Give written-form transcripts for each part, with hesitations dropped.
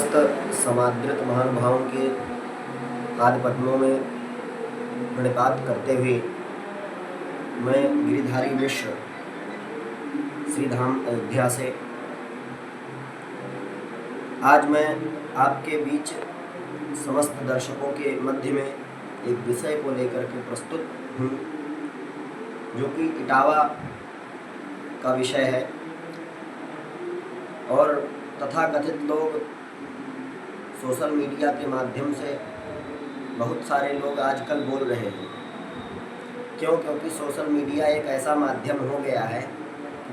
समस्त समादृत महानुभावों के पाद पद्मों में प्रणिपात करते हुए मैं गिरिधारी मिश्र श्रीधाम अयोध्या से आज मैं आपके बीच समस्त दर्शकों के मध्य में एक विषय को लेकर के प्रस्तुत हूँ, जो कि इटावा का विषय है। और तथाकथित लोग सोशल मीडिया के माध्यम से बहुत सारे लोग आजकल बोल रहे हैं। क्योंकि सोशल मीडिया एक ऐसा माध्यम हो गया है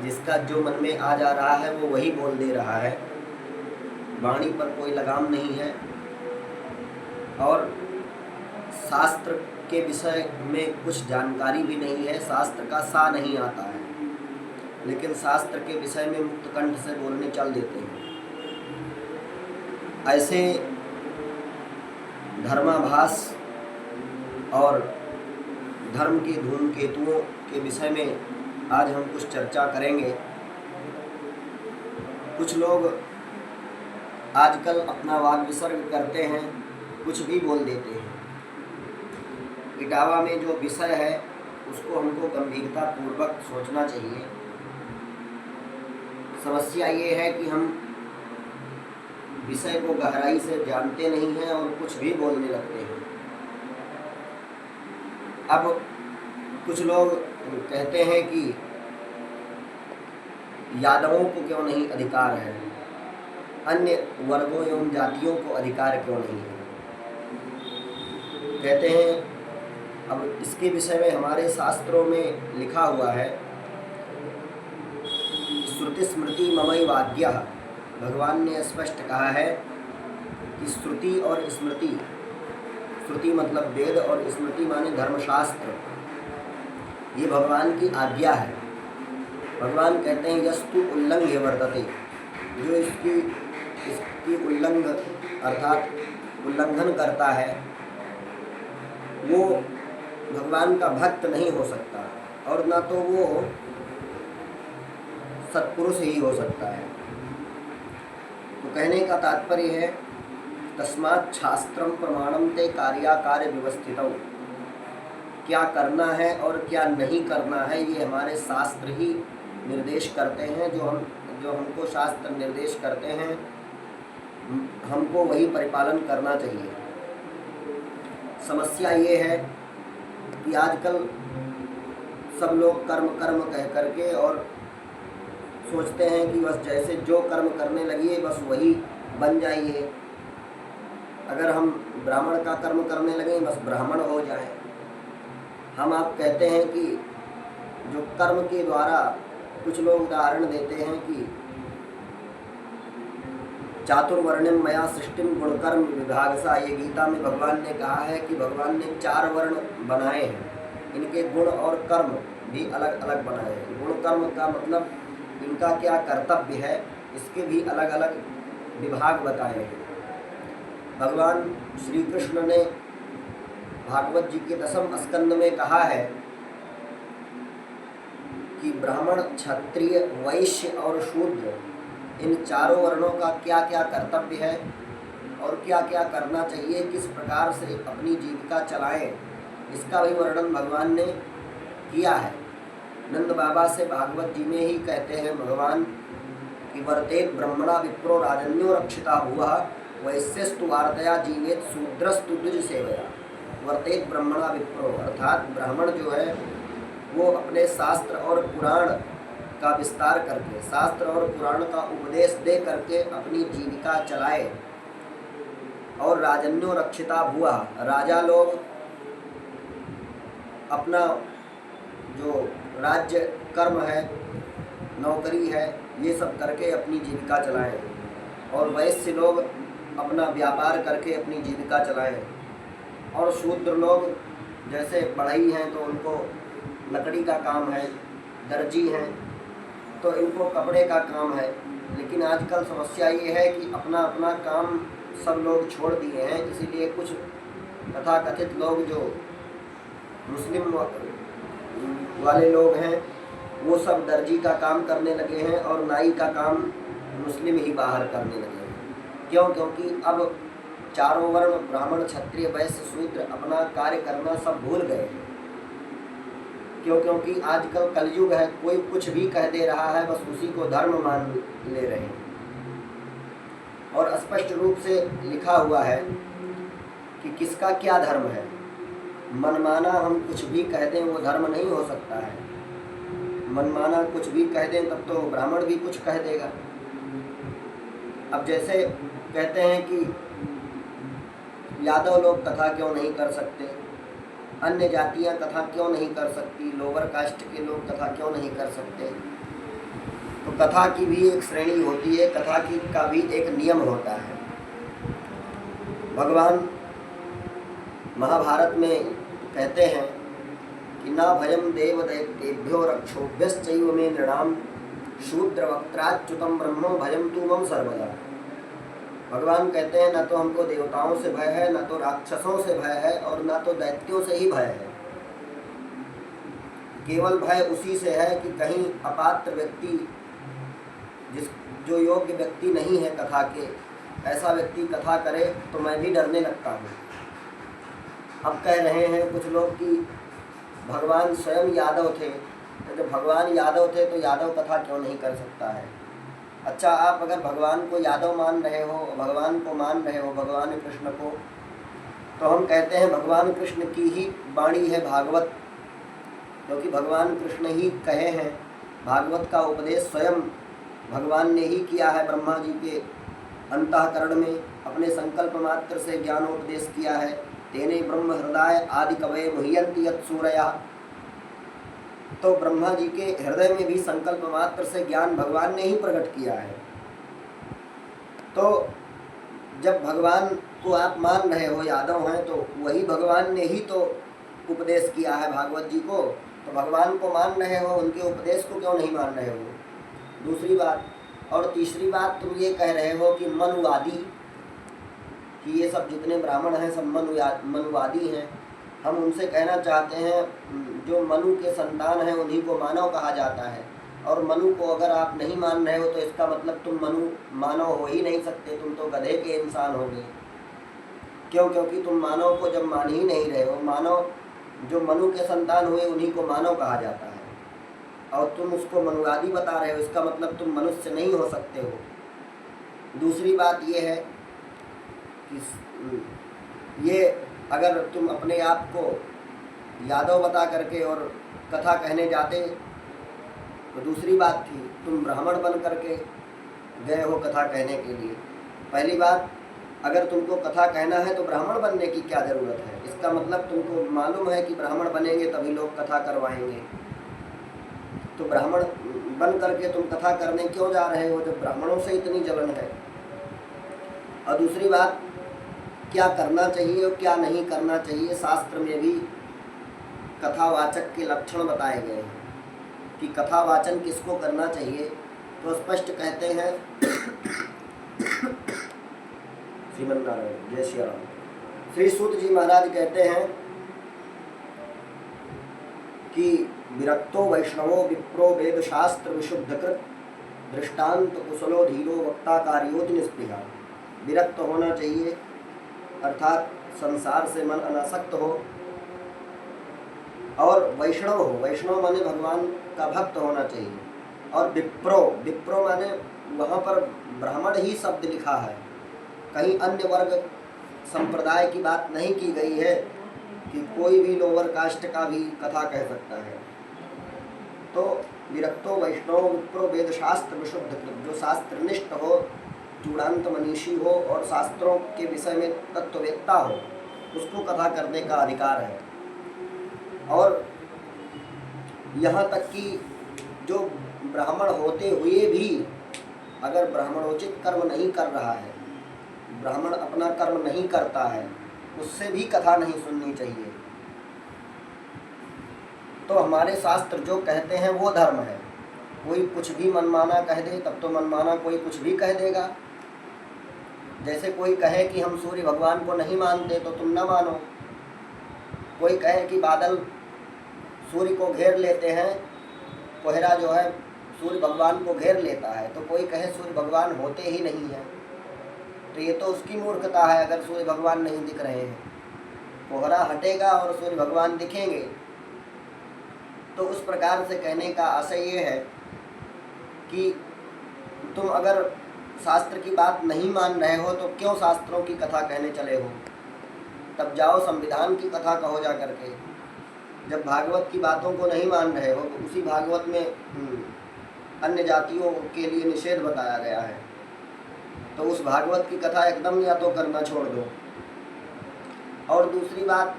जिसका जो मन में आ जा रहा है वो वही बोल दे रहा है। वाणी पर कोई लगाम नहीं है और शास्त्र के विषय में कुछ जानकारी भी नहीं है, शास्त्र का सा नहीं आता है, लेकिन शास्त्र के विषय में मुक्त कंठ से बोलने चल देते हैं। ऐसे धर्माभास और धर्म के धूमकेतुओं के विषय में आज हम कुछ चर्चा करेंगे। कुछ लोग आजकल अपना वाग विसर्ग करते हैं, कुछ भी बोल देते हैं। इटावा में जो विषय है उसको हमको गंभीरता पूर्वक सोचना चाहिए। समस्या ये है कि हम विषय को गहराई से जानते नहीं हैं और कुछ भी बोलने लगते हैं। अब कुछ लोग कहते हैं कि यादवों को क्यों नहीं अधिकार है, अन्य वर्गों एवं जातियों को अधिकार क्यों नहीं है। कहते हैं, अब इसके विषय में हमारे शास्त्रों में लिखा हुआ है, श्रुति स्मृति ममई वाक्यः, भगवान ने स्पष्ट कहा है कि श्रुति और स्मृति, श्रुति मतलब वेद और स्मृति माने धर्मशास्त्र, ये भगवान की आज्ञा है। भगवान कहते हैं यस्तु उल्लंघ्य वर्तते, जो इसकी उल्लंघन करता है वो भगवान का भक्त नहीं हो सकता और ना तो वो सत्पुरुष ही हो सकता है। तो कहने का तात्पर्य है तस्मात् शास्त्रम प्रमाणम ते कार्याकार्य व्यवस्थितौ, क्या करना है और क्या नहीं करना है ये हमारे शास्त्र ही निर्देश करते हैं। जो हमको शास्त्र निर्देश करते हैं हमको वही परिपालन करना चाहिए। समस्या ये है कि आजकल सब लोग कर्म कर्म कह करके और सोचते हैं कि बस जैसे जो कर्म करने लगिए बस वही बन जाइए। अगर हम ब्राह्मण का कर्म करने लगे बस ब्राह्मण हो जाएं। हम आप कहते हैं कि जो कर्म के द्वारा कुछ लोग उदाहरण देते हैं कि चातुर्वर्ण्यम मया सृष्टिम गुणकर्म विभागसा, ये गीता में भगवान ने कहा है कि भगवान ने 4 वर्ण बनाए हैं, इनके गुण और कर्म भी अलग अलग बनाए हैं। गुण कर्म का मतलब इनका क्या कर्तव्य है, इसके भी अलग अलग विभाग बताए हैं। भगवान श्री कृष्ण ने भागवत जी के 10वें स्कंद में कहा है कि ब्राह्मण, क्षत्रिय, वैश्य और शूद्र, इन 4 वर्णों का क्या क्या कर्तव्य है और क्या क्या करना चाहिए, किस प्रकार से अपनी जीविका चलाएं, इसका भी वर्णन भगवान ने किया है। नंद बाबा से भागवत जी में ही कहते हैं भगवान कि वर्तेत ब्रह्मणा विप्रो राजन्यो रक्षिता हुआ वैश्यस्तु वार्तया जीवेत शूद्रस्तु द्विज सेवया। वर्तेत ब्रह्मणा विप्रो अर्थात ब्राह्मण जो है वो अपने शास्त्र और पुराण का विस्तार करके, शास्त्र और पुराण का उपदेश दे करके अपनी जीविका चलाए। और राजन्यो रक्षिता हुआ, राजा लोग अपना जो राज्य कर्म है, नौकरी है, ये सब करके अपनी जीविका चलाएं। और वैश्य लोग अपना व्यापार करके अपनी जीविका चलाएं। और शूद्र लोग जैसे बढ़ई हैं तो उनको लकड़ी का काम है, दर्जी हैं तो इनको कपड़े का काम है। लेकिन आजकल समस्या ये है कि अपना अपना काम सब लोग छोड़ दिए हैं, इसीलिए कुछ तथाकथित लोग जो मुस्लिम वाले लोग हैं वो सब दर्जी का काम करने लगे हैं और नाई का काम मुस्लिम ही बाहर करने लगे हैं। क्यों? क्योंकि अब चारों वर्ण ब्राह्मण क्षत्रिय वैश्य शूद्र अपना कार्य करना सब भूल गए हैं। क्यों? क्योंकि आजकल कलयुग है, कोई कुछ भी कह दे रहा है, बस उसी को धर्म मान ले रहे हैं। और स्पष्ट रूप से लिखा हुआ है कि किसका क्या धर्म है। मनमाना हम कुछ भी कह दें वो धर्म नहीं हो सकता है। मनमाना कुछ भी कह दें तब तो ब्राह्मण भी कुछ कह देगा। अब जैसे कहते हैं कि यादव लोग कथा क्यों नहीं कर सकते, अन्य जातियां कथा क्यों नहीं कर सकती, लोअर कास्ट के लोग कथा क्यों नहीं कर सकते। तो कथा की भी एक श्रेणी होती है, कथा की का भी एक नियम होता है। भगवान महाभारत में कहते हैं कि ना भयम देव दैत्येभ्यो रक्षोभ्यश्चैव मे नृणाम शूद्र वक्त्राच्युतम ब्रह्मो भयम तु मम सर्वदा। भगवान कहते हैं, न तो हमको देवताओं से भय है, न तो राक्षसों से भय है, और न तो दैत्यों से ही भय है। केवल भय उसी से है कि कहीं अपात्र व्यक्ति, जो योग्य व्यक्ति नहीं है कथा के, ऐसा व्यक्ति कथा करे तो मैं भी डरने लगता हूँ। अब कह रहे हैं कुछ लोग कि भगवान स्वयं यादव थे, तो जब भगवान यादव थे तो यादव कथा क्यों नहीं कर सकता है। अच्छा, आप अगर भगवान को यादव मान रहे हो, भगवान को मान रहे हो, भगवान कृष्ण को, तो हम कहते हैं भगवान कृष्ण की ही वाणी है भागवत, क्योंकि भगवान कृष्ण ही कहे हैं। भागवत का उपदेश स्वयं भगवान ने ही किया है, ब्रह्मा जी के अंतःकरण में अपने संकल्प मात्र से ज्ञानोपदेश किया है। तेने ब्रह्म हृदय आदि कवये मुह्यन्ति यत् सूरयः। तो ब्रह्मा जी के हृदय में भी संकल्प मात्र से ज्ञान भगवान ने ही प्रकट किया है। तो जब भगवान को आप मान रहे हो, यादव हैं, तो वही भगवान ने ही तो उपदेश किया है भागवत जी को, तो भगवान को मान रहे हो, उनके उपदेश को क्यों नहीं मान रहे हो। दूसरी बात। और तीसरी बात, तुम ये कह रहे हो कि मनुवादी, कि ये सब जितने ब्राह्मण हैं सब मनुवादी हैं। हम उनसे कहना चाहते हैं, जो मनु के संतान हैं उन्हीं को मानव कहा जाता है, और मनु को अगर आप नहीं मान रहे हो तो इसका मतलब तुम मनु मानव हो ही नहीं सकते, तुम तो गधे के इंसान हो गए। क्यों? क्योंकि तुम मानव को जब मान ही नहीं रहे हो, मानव जो मनु के संतान हुए उन्हीं को मानव कहा जाता है, और तुम उसको मनुवादी बता रहे हो, इसका मतलब तुम मनुष्य नहीं हो सकते हो। दूसरी बात ये है कि ये अगर तुम अपने आप को यादव बता करके और कथा कहने जाते तो दूसरी बात थी, तुम ब्राह्मण बन करके गए हो कथा कहने के लिए। पहली बात, अगर तुमको कथा कहना है तो ब्राह्मण बनने की क्या ज़रूरत है। इसका मतलब तुमको मालूम है कि ब्राह्मण बनेंगे तभी लोग कथा करवाएंगे, तो ब्राह्मण बन करके तुम कथा करने क्यों जा रहे हो जब ब्राह्मणों से इतनी जलन है। और दूसरी बात, क्या करना चाहिए और क्या नहीं करना चाहिए, शास्त्र में भी कथावाचक के लक्षण बताए गए हैं कि कथावाचन किसको करना चाहिए। तो स्पष्ट कहते हैं श्रीमन्नारायण जय श्री राम। श्री सूत जी महाराज कहते हैं कि विरक्तो वैष्णवो विप्रो वेद शास्त्र विशुद्धकृत दृष्टांत कुशलो धीरो वक्ता कार्योति निस्पृहा। विरक्त होना चाहिए, अर्थात संसार से मन अनासक्त हो, और वैष्णव हो, वैष्णव माने भगवान का भक्त होना चाहिए। और विप्रो, विप्रो माने वहाँ पर ब्राह्मण ही शब्द लिखा है, कहीं अन्य वर्ग संप्रदाय की बात नहीं की गई है कि कोई भी लोअर कास्ट का भी कथा कह सकता है। तो विरक्तो वैष्णव विप्रो वेद शास्त्र विशुद्ध, जो शास्त्रनिष्ठ हो, चूड़ांत मनीषी हो और शास्त्रों के विषय में तत्ववेत्ता हो, उसको कथा करने का अधिकार है। और यहाँ तक कि जो ब्राह्मण होते हुए भी अगर ब्राह्मणोचित कर्म नहीं कर रहा है, ब्राह्मण अपना कर्म नहीं करता है, उससे भी कथा नहीं सुननी चाहिए। तो हमारे शास्त्र जो कहते हैं वो धर्म है। कोई कुछ भी मनमाना कह दे तब तो मनमाना कोई कुछ भी कह देगा। जैसे कोई कहे कि हम सूर्य भगवान को नहीं मानते तो तुम ना मानो। कोई कहे कि बादल सूर्य को घेर लेते हैं, कोहरा जो है सूर्य भगवान को घेर लेता है, तो कोई कहे सूर्य भगवान होते ही नहीं है। तो ये तो उसकी मूर्खता है अगर सूर्य भगवान नहीं दिख रहे हैं। कोहरा हटेगा और सूर्य भगवान दिखेंगे। तो उस प्रकार से कहने का आशय ये है कि तुम अगर शास्त्र की बात नहीं मान रहे हो तो क्यों शास्त्रों की कथा कहने चले हो? तब जाओ संविधान की कथा कहो जा करके। जब भागवत की बातों को नहीं मान रहे हो तो उसी भागवत में अन्य जातियों के लिए निषेध बताया गया है, तो उस भागवत की कथा एकदम या तो करना छोड़ दो। और दूसरी बात,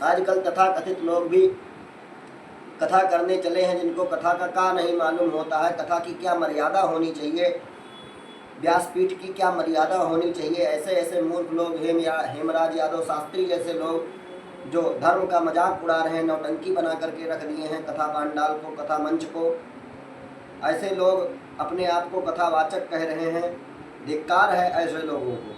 आजकल तथाकथित लोग भी कथा करने चले हैं जिनको कथा का नहीं मालूम होता है, कथा की क्या मर्यादा होनी चाहिए, व्यासपीठ की क्या मर्यादा होनी चाहिए। ऐसे ऐसे मूर्ख लोग, हेमराज यादव शास्त्री जैसे लोग जो धर्म का मजाक उड़ा रहे हैं, नौटंकी बना करके रख दिए हैं कथा पांडाल को, कथा मंच को। ऐसे लोग अपने आप को कथावाचक कह रहे हैं। धिक्कार है ऐसे लोगों को,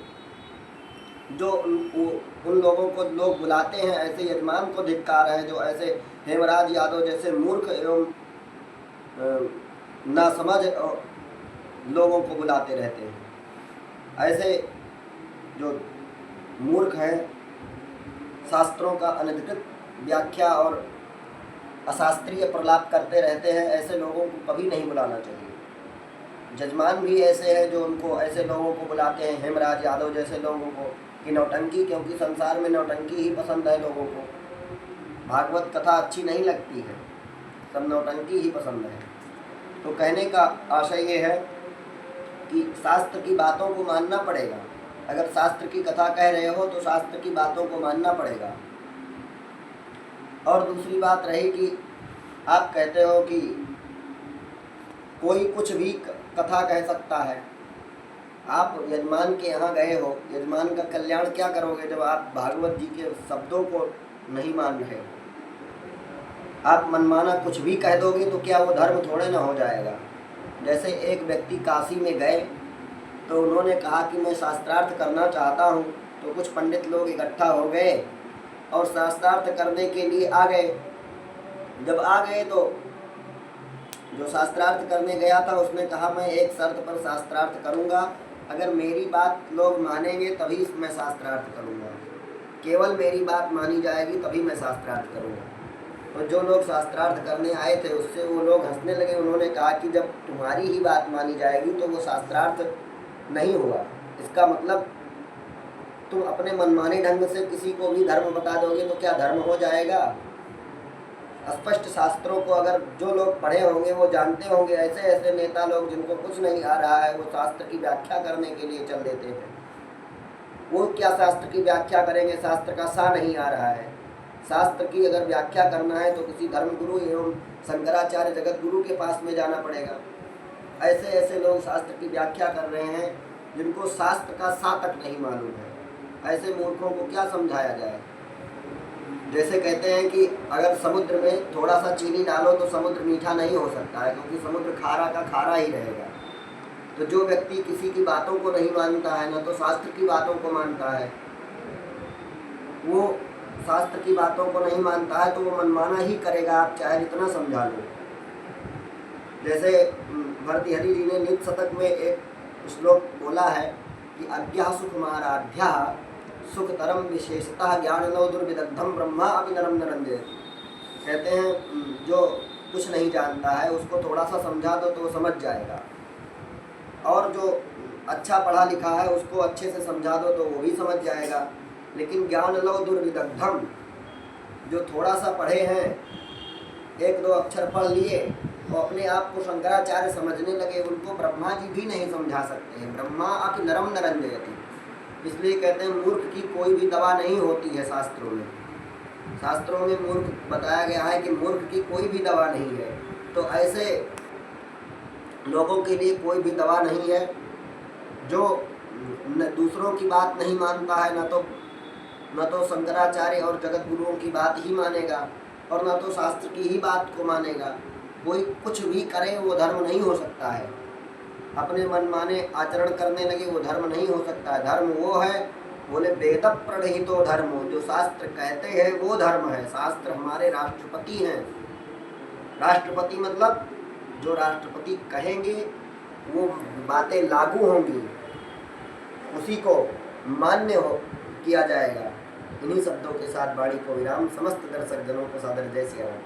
जो उन लोगों को लोग बुलाते हैं, ऐसे यजमान को धिक्कार है जो ऐसे हेमराज यादव जैसे मूर्ख एवं नासमझ लोगों को बुलाते रहते हैं। ऐसे जो मूर्ख हैं, शास्त्रों का अनधिकृत व्याख्या और अशास्त्रीय प्रलाप करते रहते हैं, ऐसे लोगों को कभी नहीं बुलाना चाहिए। जजमान भी ऐसे हैं जो उनको, ऐसे लोगों को बुलाते हैं, हेमराज यादव जैसे लोगों को, कि नौटंकी, क्योंकि संसार में नौटंकी ही पसंद है लोगों को। भागवत कथा अच्छी नहीं लगती है, सब नौटंकी ही पसंद है। तो कहने का आशय ये है कि शास्त्र की बातों को मानना पड़ेगा। अगर शास्त्र की कथा कह रहे हो तो शास्त्र की बातों को मानना पड़ेगा। और दूसरी बात रही कि आप कहते हो कि कोई कुछ भी कथा कह सकता है। आप यजमान के यहाँ गए हो, यजमान का कल्याण क्या करोगे जब आप भागवत जी के शब्दों को नहीं मान रहे हो? आप मनमाना कुछ भी कह दोगे तो क्या वो धर्म थोड़े ना हो जाएगा। जैसे एक व्यक्ति काशी में गए तो उन्होंने कहा कि मैं शास्त्रार्थ करना चाहता हूँ, तो कुछ पंडित लोग इकट्ठा हो गए और शास्त्रार्थ करने के लिए आ गए। जब आ गए तो जो शास्त्रार्थ करने गया था उसने कहा मैं एक शर्त पर शास्त्रार्थ करूँगा, अगर मेरी बात लोग मानेंगे तभी मैं शास्त्रार्थ करूँगा, केवल मेरी बात मानी जाएगी तभी मैं शास्त्रार्थ करूँगा। तो जो लोग शास्त्रार्थ करने आए थे उससे वो लोग हंसने लगे। उन्होंने कहा कि जब तुम्हारी ही बात मानी जाएगी तो वो शास्त्रार्थ नहीं हुआ। इसका मतलब तुम अपने मनमाने ढंग से किसी को भी धर्म बता दोगे तो क्या धर्म हो जाएगा? स्पष्ट शास्त्रों को अगर जो लोग पढ़े होंगे वो जानते होंगे। ऐसे ऐसे नेता लोग जिनको कुछ नहीं आ रहा है वो शास्त्र की व्याख्या करने के लिए चल देते हैं। वो क्या शास्त्र की व्याख्या करेंगे? शास्त्र का सा नहीं आ रहा है। शास्त्र की अगर व्याख्या करना है तो किसी धर्मगुरु एवं शंकराचार्य जगत गुरु के पास में जाना पड़ेगा। ऐसे ऐसे लोग शास्त्र की व्याख्या कर रहे हैं जिनको शास्त्र का सा तक नहीं मालूम है। ऐसे मूर्खों को क्या समझाया जाए? जैसे कहते हैं कि अगर समुद्र में थोड़ा सा चीनी डालो तो समुद्र मीठा नहीं हो सकता है, क्योंकि समुद्र खारा का खारा ही रहेगा। तो जो व्यक्ति किसी की बातों को नहीं मानता है, न तो शास्त्र की बातों को मानता है, वो शास्त्र की बातों को नहीं मानता है तो वो मनमाना ही करेगा, आप चाहे जितना समझा लो। जैसे भर्तृहरि जी ने नित्य शतक में एक श्लोक बोला है कि अज्ञा सुखमाराध्या सुखतरम विशेषतः ज्ञानलो दुर्विदग्धम ब्रह्मा अपि नरम नरंजयति। कहते हैं जो कुछ नहीं जानता है उसको थोड़ा सा समझा दो तो वो समझ जाएगा, और जो अच्छा पढ़ा लिखा है उसको अच्छे से समझा दो तो वो भी समझ जाएगा। लेकिन ज्ञान लो दुर्विदग्धम, जो थोड़ा सा पढ़े हैं, एक दो अक्षर पढ़ लिए और अपने आप को शंकराचार्य समझने लगे, उनको ब्रह्मा जी भी नहीं समझा सकते हैं। ब्रह्मा अपि नरम नरंजयति। इसलिए कहते हैं मूर्ख की कोई भी दवा नहीं होती है। शास्त्रों में मूर्ख बताया गया है कि मूर्ख की कोई भी दवा नहीं है। तो ऐसे लोगों के लिए कोई भी दवा नहीं है जो दूसरों की बात नहीं मानता है, न तो शंकराचार्य और जगत गुरुओं की बात ही मानेगा और न तो शास्त्र की ही बात को मानेगा। कोई कुछ भी करे वो धर्म नहीं हो सकता है। अपने मनमाने आचरण करने लगे वो धर्म नहीं हो सकता है। धर्म वो है, बोले वेद प्रणहितो धर्मो, जो शास्त्र कहते हैं वो धर्म है। शास्त्र हमारे राष्ट्रपति हैं। राष्ट्रपति मतलब जो राष्ट्रपति कहेंगे वो बातें लागू होंगी, उसी को मान्य हो किया जाएगा। इन्हीं शब्दों के साथ वाणी को विराम। समस्त दर्शक जनों को सादर जय सिया राम।